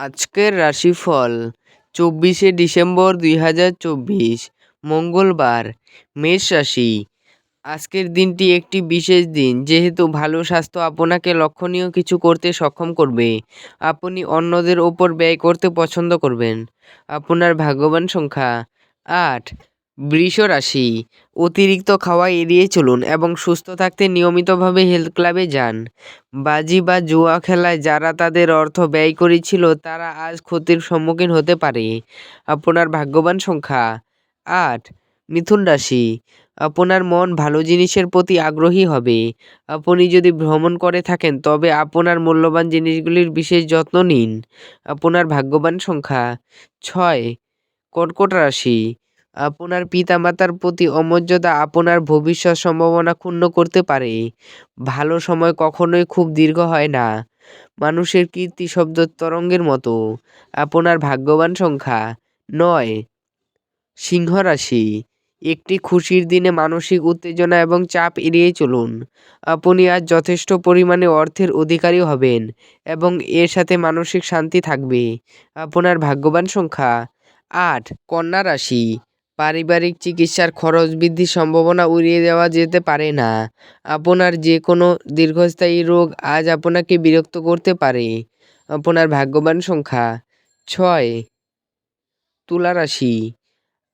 আজকের রাশিফল 24শে ডিসেম্বর 2024 মঙ্গলবার। মেষ রাশি। আজকের দিনটি একটি বিশেষ দিন, যেহেতু ভালো স্বাস্থ্য আপনাকে লক্ষণীয় কিছু করতে সক্ষম করবে। আপনি অন্যদের ওপর ব্যয় করতে পছন্দ করবেন। আপনার ভাগ্যবান সংখ্যা 8। বৃষ রাশি। অতিরিক্ত খাওয়া এড়িয়ে চলুন এবং সুস্থ থাকতে নিয়মিতভাবে হেলথ ক্লাবে যান। বাজি বা জুয়া খেলায় যারা তাদের অর্থ ব্যয় করেছিল তারা আজ ক্ষতির সম্মুখীন হতে পারে। আপনার ভাগ্যবান সংখ্যা 8। মিথুন রাশি। আপনার মন ভালো জিনিসের প্রতি আগ্রহী হবে। আপনি যদি ভ্রমণ করে থাকেন তবে আপনার মূল্যবান জিনিসগুলির বিশেষ যত্ন নিন। আপনার ভাগ্যবান সংখ্যা 6। কর্কট রাশি। আপনার পিতামাতার প্রতি অমর্যাদা আপনার ভবিষ্যৎ সম্ভাবনা ক্ষুণ্ণ করতে পারে। ভালো সময় কখনোই খুব দীর্ঘ হয় না। মানুষের কীর্তি শব্দ তরঙ্গের মতো। আপনার ভাগ্যবান সংখ্যা 9। সিংহ রাশি। একটি খুশির দিনে মানসিক উত্তেজনা এবং চাপ এড়িয়ে চলুন। আপনি আজ যথেষ্ট পরিমাণে অর্থের অধিকারী হবেন এবং এর সাথে মানসিক শান্তি থাকবে। আপনার ভাগ্যবান সংখ্যা 8। কন্যা রাশি। পারিবারিক চিকিৎসার খরচ বৃদ্ধির সম্ভাবনা উড়িয়ে দেওয়া যেতে পারে না। আপনার যে কোনো দীর্ঘস্থায়ী রোগ আজ আপনাকে বিরক্ত করতে পারে। আপনার ভাগ্যবান সংখ্যা 6। তুলা রাশি।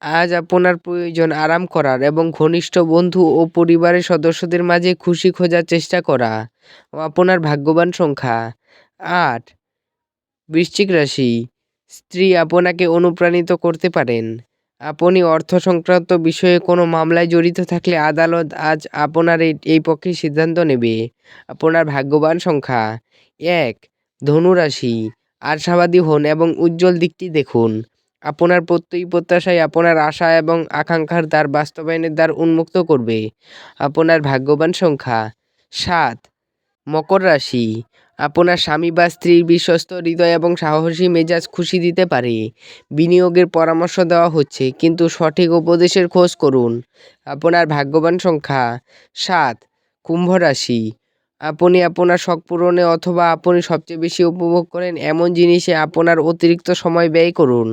আজ আপনার প্রয়োজন আরাম করার এবং ঘনিষ্ঠ বন্ধু ও পরিবারের সদস্যদের মাঝে খুশি খোঁজার চেষ্টা করা। আপনার ভাগ্যবান সংখ্যা 8। বৃশ্চিক রাশি। স্ত্রী আপনাকে অনুপ্রাণিত করতে পারেন। আপনি অর্থ সংক্রান্ত বিষয়ে কোনো মামলায় জড়িত থাকলে আদালত আজ আপনার এই পক্ষে সিদ্ধান্ত নেবে। আপনার ভাগ্যবান সংখ্যা 1। ধনু রাশি। আশাবাদী হন এবং উজ্জ্বল দিকটি দেখুন। আপনার প্রত্যয়ী প্রত্যাশায় আপনার আশা এবং আকাঙ্ক্ষার দ্বার বাস্তবায়নের দ্বার উন্মুক্ত করবে। আপনার ভাগ্যবান সংখ্যা 7। মকর রাশি। আপনার স্বামী বা স্ত্রীর বিশ্বস্ত হৃদয় এবং সাহসী মেজাজ খুশি দিতে পারে। বিনিয়োগের পরামর্শ দেওয়া হচ্ছে, কিন্তু সঠিক উপদেশের খোঁজ করুন। আপনার ভাগ্যবান সংখ্যা 7। কুম্ভ রাশি। আপনি আপনার শখ পূরণে অথবা আপনি সবচেয়ে বেশি উপভোগ করেন এমন জিনিসে আপনার অতিরিক্ত সময় ব্যয় করুন।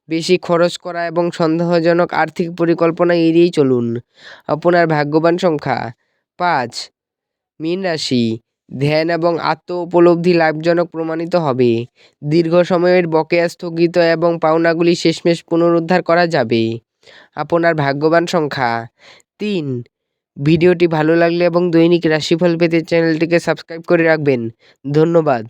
বেশি খরচ করা এবং সন্দেহজনক আর্থিক পরিকল্পনা এড়িয়ে চলুন। আপনার ভাগ্যবান সংখ্যা 5। মীন রাশি। ধ্যান এবং আত্ম উপলব্ধি লাভজনক প্রমাণিত হবে। দীর্ঘ সময়ের বকেয়া স্থগিত এবং পাওনাগুলি শেষমেশ পুনরুদ্ধার করা যাবে। আপনার ভাগ্যবান সংখ্যা 3। ভিডিওটি ভালো লাগলে এবং দৈনিক রাশিফল পেতে চ্যানেলটিকে সাবস্ক্রাইব করে রাখবেন। ধন্যবাদ।